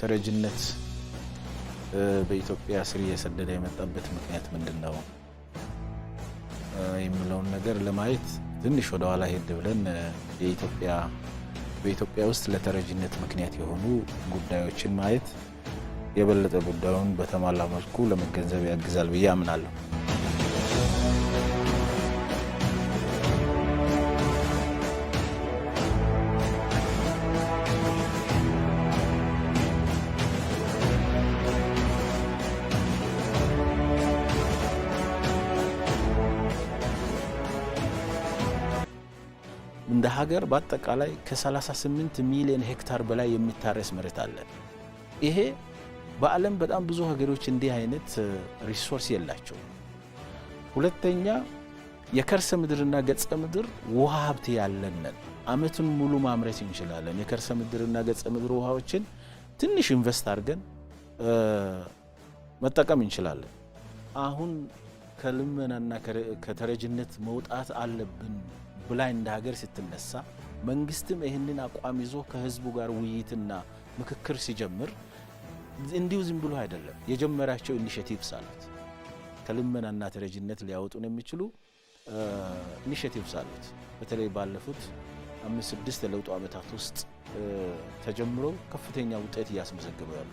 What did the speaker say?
ተረጅነት በኢትዮጵያ ስር እየሰደደ የመጣበት ምክንያት ምንድነው የሚለውን ነገር ለማየት ትንሽ ወደ ኋላ ሄድ ብለን በኢትዮጵያ ውስጥ ለተረጅነት ምክንያት የሆኑ ጉዳዮችን ማየት የበለጠ ጉዳዩን በተሟላ መልኩ ለመገንዘብ ያግዛል ብዬ አምናለሁ። እንደ ሀገር በአጠቃላይ ከ38 ሚሊዮን ሄክታር በላይ የሚታረስ መሬት አለ። ይሄ በዓለም በጣም ብዙ ሀገሮች እንዲህ አይነት ሪሶርስ የላቸው። ሁለተኛ የከርሰ ምድርና ገጸ ምድር ውሃ ሀብት ያለን አመቱን ሙሉ ማምረት እንችላለን። የከርሰ ምድርና ገጸ ምድር ውሃዎችን ትንሽ ኢንቨስት አድርገን መጠቀም እንችላለን። አሁን ከልመናና ከተረጅነት መውጣት አለብን ብላ እንደ ሀገር ስትነሳ መንግስትም ይህንን አቋም ይዞ ከህዝቡ ጋር ውይይትና ምክክር ሲጀምር እንዲሁ ዝም ብሎ አይደለም። የጀመራቸው ኢኒሼቲቭስ አሉት። ከልመናና ተረጅነት ሊያወጡን የሚችሉ ኢኒሼቲቭስ አሉት። በተለይ ባለፉት 5-6 የለውጡ ዓመታት ውስጥ ተጀምሮ ከፍተኛ ውጤት እያስመዘገበ ያሉ